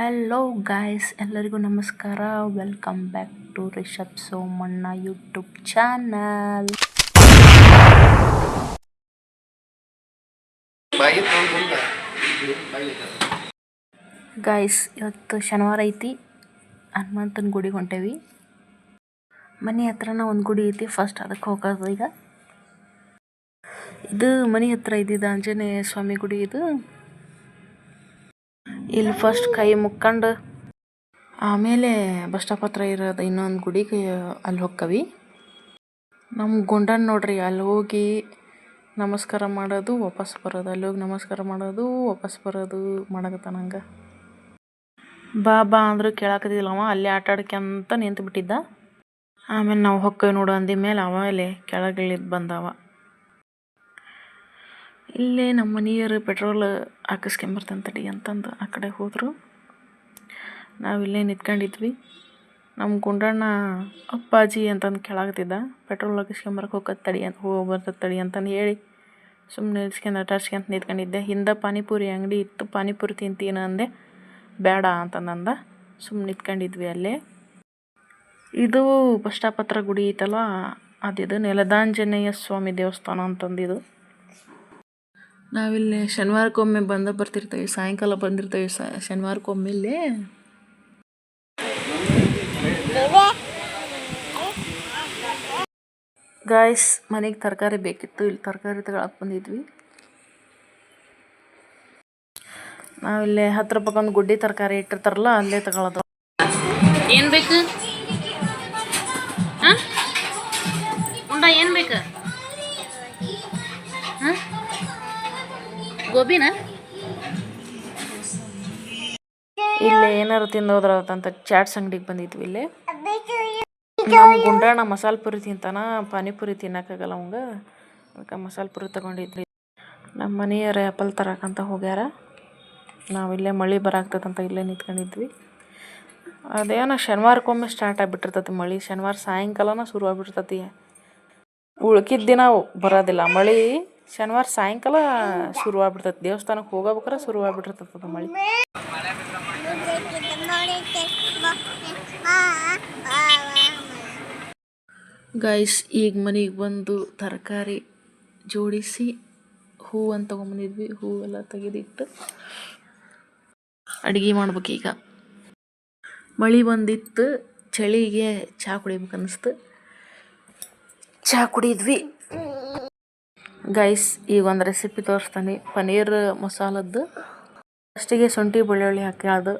Hello guys, ಎಲ್ಲರಿಗೂ ನಮಸ್ಕಾರ. Welcome back to Rishab Somanna YouTube channel. Guys, ಇವತ್ತು ಶನಿವಾರ ಐತಿ. ಹನುಮಂತನ ಗುಡಿಗೆ ಹೊಂಟೇವಿ. ಮನೆ ಹತ್ರನ ಒಂದು ಗುಡಿ ಐತಿ. ಫಸ್ಟ್ ಅದಕ್ಕೆ ಹೋಗೋದು. ಈಗ ಇದು ಮನೆ ಹತ್ರ ಇದ್ದಿದ್ದು ಆಂಜನೇಯ ಸ್ವಾಮಿ ಗುಡಿ. ಇದು ಇಲ್ಲಿ ಫಸ್ಟ್ ಕೈ ಮುಕ್ಕೊಂಡು ಆಮೇಲೆ ಬಸ್ ಸ್ಟಾಪ್ ಹತ್ರ ಇರೋದು ಇನ್ನೊಂದು ಗುಡಿಗೆ ಅಲ್ಲಿ ಹೋಕ್ಕವಿ. ನಮ್ಮ ಗುಂಡನ್ ನೋಡ್ರಿ, ಅಲ್ಲಿ ಹೋಗಿ ನಮಸ್ಕಾರ ಮಾಡೋದು ವಾಪಸ್ ಬರೋದು, ಅಲ್ಲಿ ಹೋಗಿ ನಮಸ್ಕಾರ ಮಾಡೋದು ವಾಪಸ್ ಬರೋದು ಮಾಡಕತ್ತ. ನಂಗೆ ಬಾ ಬಾ ಅಂದರೂ ಕೇಳಾಕದಿಲ್ಲವ. ಅಲ್ಲಿ ಆಟ ಆಡ್ಕೊಂತ ನಿಂತು ಬಿಟ್ಟಿದ್ದ. ಆಮೇಲೆ ನಾವು ಹೊಕ್ಕವಿ ನೋಡು ಅಂದ ಮೇಲೆ ಅವಾಗಲೇ ಕೆಳಗಿಳಿದು ಬಂದವ. ಇಲ್ಲೇ ನಮ್ಮ ಮನೆಯವರು ಪೆಟ್ರೋಲ್ ಹಾಕಿಸ್ಕೊಂಬರ್ತಂತಡಿ ಅಂತಂದು ಆ ಕಡೆ ಹೋದರು. ನಾವಿಲ್ಲೇ ನಿಂತ್ಕೊಂಡಿದ್ವಿ. ನಮ್ಮ ಗುಂಡಣ್ಣ ಅಪ್ಪಾಜಿ ಅಂತಂದು ಕೇಳಾಕತ್ತಿದ್ದ. ಪೆಟ್ರೋಲ್ ಹಾಕಿಸ್ಕೊಂಬರಕ್ಕೆ ಹೋಗ್ಬರ್ತದೆ ತಡಿ ಅಂತಂದು ಹೇಳಿ ಸುಮ್ಮನೆ ನಿಲ್ಸ್ಕೊಂಡು ಆಟಾಡ್ಸ್ಕೊಂತ ನಿಂತ್ಕೊಂಡಿದ್ದೆ. ಹಿಂದೆ ಪಾನಿಪುರಿ ಅಂಗಡಿ ಇತ್ತು. ಪಾನಿಪುರಿ ತಿಂತೀನಿ ಅಂದೆ. ಬೇಡ ಅಂತಂದಂದ. ಸುಮ್ಮನೆ ನಿಂತ್ಕೊಂಡಿದ್ವಿ ಅಲ್ಲೇ. ಇದು ಬಸ್ ಸ್ಟಾಪ್ ಹತ್ರ ಗುಡಿ ಐತಲ್ಲ, ಅದಿದು ನೆಲದಾಂಜನೇಯ ಸ್ವಾಮಿ ದೇವಸ್ಥಾನ ಅಂತಂದಿದು. ನಾವಿಲ್ಲಿ ಶನಿವಾರಕ್ಕೊಮ್ಮೆ ಬರ್ತಿರ್ತೇವೆ. ಸಾಯಂಕಾಲ ಬಂದಿರ್ತೇವೆ ಶನಿವಾರಕ್ಕೊಮ್ಮೆ. ಇಲ್ಲೇ ಗಾಯ್ಸ್, ಮನೆಗೆ ತರಕಾರಿ ಬೇಕಿತ್ತು. ಇಲ್ಲಿ ತರಕಾರಿ ತಗೊಳಕ್ಕೆ ಬಂದಿದ್ವಿ. ನಾವಿಲ್ಲೇ 10 ರೂಪಾಯಿಗೊಂದು ಗುಡ್ಡಿ ತರಕಾರಿ ಇಟ್ಟಿರ್ತಾರಲ್ಲ, ಅಲ್ಲೇ ತಗೊಳ್ಳೋದು. ಏನು ಬೇಕು? ಹಾಂ ಉಂಡ ಏನು ಬೇಕು? ಹಾಂ ಗೋಬಿನ? ಇಲ್ಲೇ ಏನಾರು ತಿಂದೋದ್ರಂತ ಚಾಟ್ಸ್ ಅಂಗಡಿಗೆ ಬಂದಿದ್ವಿ. ಇಲ್ಲೇ ನಮ್ಮ ಗುಂಡಣ್ಣ ಮಸಾಲೆ ಪುರಿ ತಿಂತಾನ. ಪಾನಿಪುರಿ ತಿನ್ನೋಕ್ಕಾಗಲ್ಲ ಅವಂಗ. ಅದಕ್ಕೆ ಮಸಾಲೆ ಪುರಿ ತೊಗೊಂಡಿದ್ವಿ. ನಮ್ಮ ಮನೆಯವ್ರು ಆ್ಯಪಲ್ ತರಕಂತ ಹೋಗ್ಯಾರ. ನಾವಿಲ್ಲೇ ಮಳೆ ಬರಾಕ್ತದಂತ ಇಲ್ಲೇ ನಿಂತ್ಕೊಂಡಿದ್ವಿ. ಅದೇನೋ ಶನಿವಾರಕ್ಕೊಮ್ಮೆ ಸ್ಟಾರ್ಟ್ ಆಗಿಬಿಟ್ಟಿರ್ತೈತಿ ಮಳೆ. ಶನಿವಾರ ಸಾಯಂಕಾಲನ ಶುರು ಆಗ್ಬಿಟ್ಟಿರ್ತೈತಿ. ಉಳ್ಕಿದ ದಿನ ಬರೋದಿಲ್ಲ ಮಳೆ. ಶನಿವಾರ ಸಾಯಂಕಾಲ ಶುರು ಆಗ್ಬಿಡ್ತೈತಿ. ದೇವಸ್ಥಾನಕ್ಕೆ ಹೋಗಬೇಕಾರೆ ಶುರು ಆಗ್ಬಿಟ್ಟಿರ್ತೈತದ ಮಳೆ. ಗೈಸ್, ಈಗ ಮನೆಗೆ ಬಂದು ತರಕಾರಿ ಜೋಡಿಸಿ ಹೂವನ್ನು ತೊಗೊಂಬಂದಿದ್ವಿ. ಹೂವೆಲ್ಲ ತೆಗೆದಿಟ್ಟು ಅಡುಗೆ ಮಾಡ್ಬೇಕೀಗ. ಮಳೆ ಬಂದಿತ್ತು. ಚಳಿಗೆ ಚಹಾ ಕುಡಿಬೇಕು ಅನ್ನಿಸ್ತು. ಚಹಾ ಕುಡಿದ್ವಿ. ಗೈಸ್, ಈಗ ಒಂದು ರೆಸಿಪಿ ತೋರಿಸ್ತಾನೆ. ಪನ್ನೀರ್ ಮಸಾಲದ್ದು. ಫಸ್ಟಿಗೆ ಶುಂಠಿ ಬೆಳ್ಳುಳ್ಳಿ ಹಾಕ್ಯಾದು.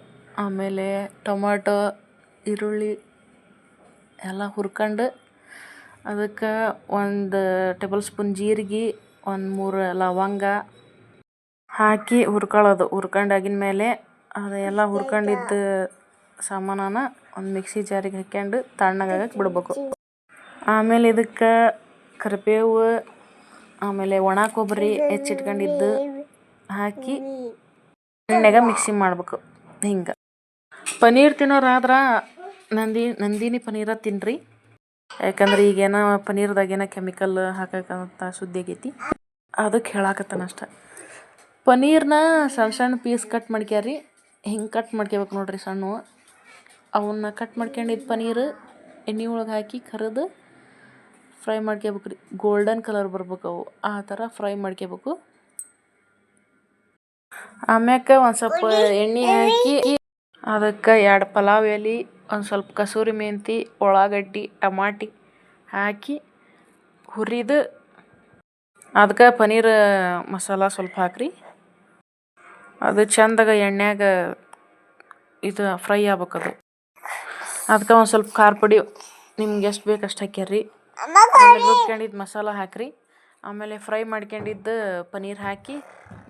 ಆಮೇಲೆ ಟೊಮಾಟೊ ಈರುಳ್ಳಿ ಎಲ್ಲ ಹುರ್ಕೊಂಡು ಅದಕ್ಕೆ 1 ಟೇಬಲ್ ಸ್ಪೂನ್ ಜೀರಿಗೆ, 1-3 ಲವಂಗ ಹಾಕಿ ಹುರ್ಕೊಳ್ಳೋದು. ಹುರ್ಕೊಂಡಾಗಿನ ಮೇಲೆ ಅದೆಲ್ಲ ಹುರ್ಕೊಂಡಿದ್ದ ಸಾಮಾನನ ಒಂದು ಮಿಕ್ಸಿ ಜಾರಿಗೆ ಹಾಕ್ಕೊಂಡು ತಣ್ಣಗಾಗಕ್ಕೆ ಬಿಡ್ಬೇಕು. ಆಮೇಲೆ ಇದಕ್ಕೆ ಕರಿಬೇವು, ಆಮೇಲೆ ಒಣ ಕೊಬ್ಬರಿ ಹೆಚ್ಚಿಟ್ಕೊಂಡಿದ್ದು ಹಾಕಿ ಎಣ್ಣೆಗೆ ಮಿಕ್ಸಿ ಮಾಡ್ಬೇಕು. ಹಿಂಗೆ ಪನ್ನೀರ್ ತಿನ್ನೋರಾದ್ರೆ ನಂದಿನಿ ಪನ್ನೀರ ತಿನ್ನಿರಿ. ಯಾಕಂದ್ರೆ ಈಗೇನೋ ಪನ್ನೀರ್ದಾಗೇನೋ ಕೆಮಿಕಲ್ ಹಾಕಕ್ಕಂತ ಸುದ್ದಿ ಆಗೈತಿ. ಅದಕ್ಕೆ ಹೇಳಾಕತ್ತಾನಷ್ಟೆ. ಪನ್ನೀರ್ನ ಸಣ್ಣ ಸಣ್ಣ ಪೀಸ್ ಕಟ್ ಮಾಡ್ಕ್ಯಾರಿ. ಹಿಂಗೆ ಕಟ್ ಮಾಡ್ಕೋಬೇಕು ನೋಡ್ರಿ ಸಣ್ಣ. ಅವನ್ನ ಕಟ್ ಮಾಡ್ಕೊಂಡಿದ್ದು ಪನ್ನೀರು ಎಣ್ಣೆ ಒಳಗೆ ಹಾಕಿ ಕರಿದು ಫ್ರೈ ಮಾಡ್ಕೋಬೇಕು ರೀ. ಗೋಲ್ಡನ್ ಕಲರ್ ಬರ್ಬೇಕು ಅವು. ಆ ಥರ ಫ್ರೈ ಮಾಡ್ಕೋಬೇಕು. ಆಮ್ಯಾಕೆ ಒಂದು ಸ್ವಲ್ಪ ಎಣ್ಣೆ ಹಾಕಿ ಅದಕ್ಕೆ 2 ಪಲಾವ್ ಎಲೆ, ಒಂದು ಸ್ವಲ್ಪ ಕಸೂರಿ ಮೆಂತಿ, ಉಳ್ಳಾಗಡ್ಡಿ, ಟಮಾಟಿ ಹಾಕಿ ಹುರಿದು ಅದಕ್ಕೆ ಪನ್ನೀರ್ ಮಸಾಲ ಸ್ವಲ್ಪ ಹಾಕ್ರಿ. ಅದು ಚೆಂದಾಗ ಎಣ್ಣೆಯಾಗ ಇದು ಫ್ರೈ ಆಗ್ಬೇಕದು. ಅದಕ್ಕೆ ಒಂದು ಸ್ವಲ್ಪ ಖಾರ ಪುಡಿ ನಿಮ್ಗೆ ಎಷ್ಟು ಬೇಕು ಅಷ್ಟು ಹಾಕ್ಯಾರ್ರಿ. ಆಮೇಲೆ ರುಬ್ಕೊಂಡಿದ್ದು ಮಸಾಲ ಹಾಕಿರಿ. ಆಮೇಲೆ ಫ್ರೈ ಮಾಡ್ಕೊಂಡಿದ್ದು ಪನ್ನೀರ್ ಹಾಕಿ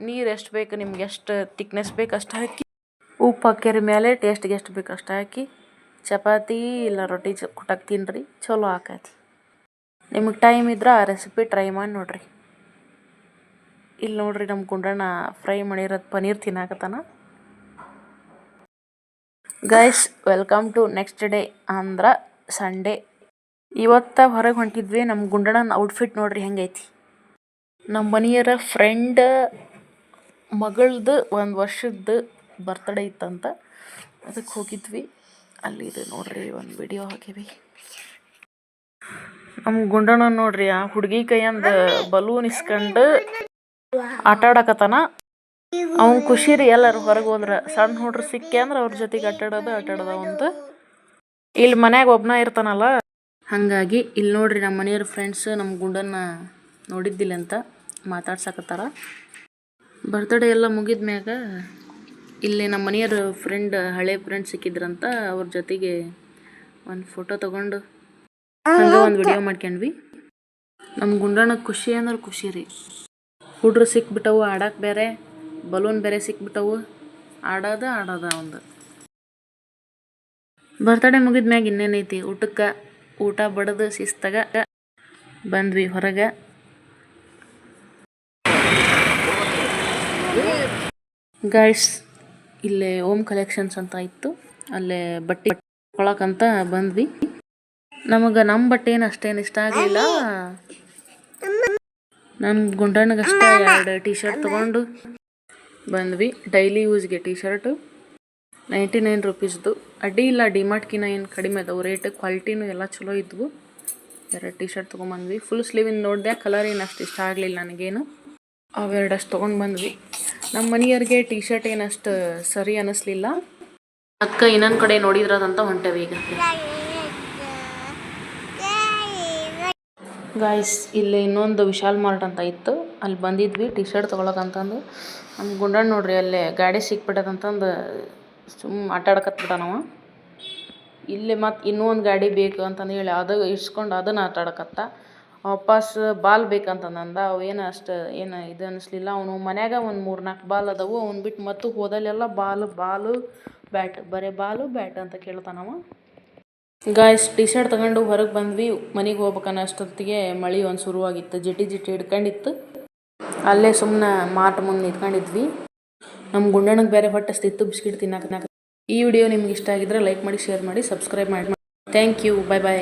ನೀರು ಎಷ್ಟು ಬೇಕು ನಿಮ್ಗೆ, ಎಷ್ಟು ತಿಕ್ನೆಸ್ ಬೇಕು ಅಷ್ಟು ಹಾಕಿ ಉಪ್ಪು ಹಾಕ್ಯಾರಿ. ಮೇಲೆ ಟೇಸ್ಟ್ಗೆ ಎಷ್ಟು ಬೇಕು ಅಷ್ಟು ಹಾಕಿ ಚಪಾತಿ ಇಲ್ಲ ರೊಟ್ಟಿ ಕುಟ್ಟಕ್ಕೆ ತಿನ್ನಿರಿ. ಚಲೋ ಆಕೈತಿ. ನಿಮಗೆ ಟೈಮ್ ಇದ್ರೆ ಆ ರೆಸಿಪಿ ಟ್ರೈ ಮಾಡಿ ನೋಡಿರಿ. ಇಲ್ಲಿ ನೋಡಿರಿ, ನಮ್ಮ ಗುಂಡಣ್ಣ ಫ್ರೈ ಮಾಡಿರೋದು ಪನ್ನೀರ್ ತಿನ್ನಾಕತ್ತಾನ. Guys, welcome to next day ಅಂದ್ರೆ ಸಂಡೇ. ಇವತ್ತು ಹೊರಗೆ ಹೊಂಟಿದ್ವಿ. ನಮ್ಮ ಗುಂಡಣ್ಣನ ಔಟ್ಫಿಟ್ ನೋಡ್ರಿ ಹೆಂಗೈತಿ. ನಮ್ಮ ಮನೆಯವರ ಫ್ರೆಂಡ್ ಮಗಳದ್ದು 1 ವರ್ಷದ್ದು ಬರ್ತ್ಡೇ ಇತ್ತಂತ. ಅದಕ್ಕೆ ಹೋಗಿದ್ವಿ. ಅಲ್ಲಿ ಇದು ನೋಡ್ರಿ ಒಂದು ವಿಡಿಯೋ ಹಾಕೀವಿ. ನಮ್ಮ ಗುಂಡಣ್ಣ ನೋಡ್ರಿ ಆ ಹುಡುಗಿ ಕೈಯಂದ ಬಲೂನ್ ಇಸ್ಕೊಂಡು ಆಟ ಆಡಕತ್ತಾನ. ಅವ್ನು ಖುಷಿ ರೀ ಎಲ್ಲರೂ ಹೊರಗೆ ಹೋದ್ರೆ. ಸಣ್ಣ ಹುಡ್ರು ಸಿಕ್ಕಿ ಅಂದ್ರೆ ಅವ್ರ ಜೊತೆಗೆ ಆಟಾಡೋದ ಒಂದು. ಇಲ್ಲಿ ಮನ್ಯಾಗ ಒಬ್ಬನ ಇರ್ತಾನಲ್ಲ, ಹಾಗಾಗಿ ಇಲ್ಲಿ ನೋಡ್ರಿ ನಮ್ಮ ಮನೆಯವ್ರ ಫ್ರೆಂಡ್ಸ್ ನಮ್ಮ ಗುಂಡನ್ನ ನೋಡಿದ್ದಿಲ್ಲ ಅಂತ ಮಾತಾಡ್ಸಕತ್ತಾರ. ಬರ್ತ್ಡೇ ಎಲ್ಲ ಮುಗಿದ ಮ್ಯಾಗ ಇಲ್ಲಿ ನಮ್ಮ ಮನೆಯವ್ರ ಹಳೆ ಫ್ರೆಂಡ್ ಸಿಕ್ಕಿದ್ರಂತ. ಅವ್ರ ಜೊತೆಗೆ ಒಂದು ಫೋಟೋ ತೊಗೊಂಡು ಹಂಗೆ ಒಂದು ವಿಡಿಯೋ ಮಾಡ್ಕೊಂಡ್ವಿ. ನಮ್ಮ ಗುಂಡಣ್ಣಗೆ ಖುಷಿ ಅಂದ್ರೆ ಖುಷಿ ರೀ. ಹುಡ್ರು ಸಿಕ್ಬಿಟ್ಟವು ಆಡಕ್ಕೆ, ಬೇರೆ ಬಲೂನ್ ಬೇರೆ ಸಿಕ್ಬಿಟ್ಟವು, ಆಡೋದ ಒಂದು. ಬರ್ತಡೇ ಮುಗಿದ ಮ್ಯಾಗ ಇನ್ನೇನೈತಿ, ಊಟ ಬಡದು ಶಿಸ್ತಾಗ ಬಂದ್ವಿ ಹೊರಗೆ. ಗೈಸ್ ಇಲ್ಲೇ ಓಮ್ ಕಲೆಕ್ಷನ್ಸ್ ಅಂತ ಇತ್ತು, ಅಲ್ಲೇ ಬಟ್ಟೆ ಕೊಳಕಂತ ಬಂದ್ವಿ. ನಮಗೆ ನಮ್ಮ ಬಟ್ಟೆ ಏನು ಅಷ್ಟೇನು ಇಷ್ಟ ಆಗಲಿಲ್ಲ. ನನ್ನ ಗುಂಡಣ್ಣಗಷ್ಟೇ 2 ಟೀ ಶರ್ಟ್ ತೊಗೊಂಡು ಬಂದ್ವಿ. ಡೈಲಿ ಯೂಸ್ಗೆ ಟೀ ಶರ್ಟು 99 ರುಪೀಸ್ದು. ಅಡ್ಡಿ ಇಲ್ಲ, ಡಿಮಾರ್ಟ್ಕಿನ್ನ ಏನು ಕಡಿಮೆ ಅದಾವು ರೇಟ್. ಕ್ವಾಲಿಟಿನೂ ಎಲ್ಲ ಚಲೋ ಇದ್ವು. 2 ಟೀ ಶರ್ಟ್ ತೊಗೊಂಬಂದ್ವಿ. ಫುಲ್ ಸ್ಲೀವಿನ ನೋಡಿದೆ, ಕಲರ್ ಏನು ಅಷ್ಟು ಇಷ್ಟ ಆಗಲಿಲ್ಲ ನನಗೇನು. ಅವೆರಡಷ್ಟು ತೊಗೊಂಡು ಬಂದ್ವಿ. ನಮ್ಮ ಮನೆಯವ್ರಿಗೆ ಟೀ ಶರ್ಟ್ ಏನಷ್ಟು ಸರಿ ಅನ್ನಿಸ್ಲಿಲ್ಲ. ಅಕ್ಕ ಇನ್ನೊಂದು ಕಡೆ ನೋಡಿದ್ರದಂತ ಹೊಂಟೇವಿ ಈಗ. ಗಾಯ್ಸ್ ಇಲ್ಲಿ ಇನ್ನೊಂದು ವಿಶಾಲ್ ಮಾರ್ಟ್ ಅಂತ ಇತ್ತು, ಅಲ್ಲಿ ಬಂದಿದ್ವಿ ಟೀ ಶರ್ಟ್ ತೊಗೊಳಕಂತಂದು. ನಮ್ಮ ಗುಂಡಣ್ಣ ನೋಡ್ರಿ ಅಲ್ಲೇ ಗಾಡಿ ಸಿಕ್ಬಿಟ್ಟದಂತಂದು ಆಟ ಆಡಕತ್ಬಿಟ್ಟಾನವ. ಇಲ್ಲಿ ಮತ್ತು ಇನ್ನೂ ಒಂದು ಗಾಡಿ ಬೇಕು ಅಂತಂದು ಹೇಳಿ ಅದು ಇಸ್ಕೊಂಡು ಅದನ್ನು ಆಟ ಆಡಕತ್ತ. ವಾಪಸ್ ಬಾಲ್ ಬೇಕಂತಂದ. ಅವು ಏನು ಅಷ್ಟು ಏನು ಇದು ಅನ್ನಿಸ್ಲಿಲ್ಲ. ಅವನು ಮನ್ಯಾಗ ಒಂದು 3-4 ಬಾಲ್ ಅದಾವು. ಅವ್ನು ಬಿಟ್ಟು ಮತ್ತು ಹೋದಲ್ಲೆಲ್ಲ ಬಾಲು ಬ್ಯಾಟ್, ಬರೀ ಬಾಲು ಬ್ಯಾಟ್ ಅಂತ ಕೇಳ್ತಾನವ. ಗಾಯ್ಸ್ ಟೀ ಶರ್ಟ್ ತಗೊಂಡು ಹೊರಗೆ ಬಂದ್ವಿ. ಮನೆಗೆ ಹೋಗ್ಬೇಕನ್ನ ಅಷ್ಟೊತ್ತಿಗೆ ಮಳೆ ಒಂದು ಶುರುವಾಗಿತ್ತು, ಜಿಟಿ ಹಿಡ್ಕೊಂಡಿತ್ತು. ಅಲ್ಲೇ ಸುಮ್ಮನೆ ಮಾರ್ಟ್ ಮುಂದೆ ನಿಂತ್ಕೊಂಡಿದ್ವಿ. ನಮ್ಮ ಗುಂಡಣ್ಣಗೆ ಬೇರೆ ಹೊಟ್ಟೆಸ್ತಿತ್ತು ಬಿಸ್ಕಿಟ್ ತಿನ್ನಕ್ಕೆ. ಈ ವಿಡಿಯೋ ನಿಮ್ಗೆ ಇಷ್ಟ ಆಗಿದ್ರೆ ಲೈಕ್ ಮಾಡಿ, ಶೇರ್ ಮಾಡಿ, ಸಬ್ಸ್ಕ್ರೈಬ್ ಮಾಡಿ. Thank you, bye bye.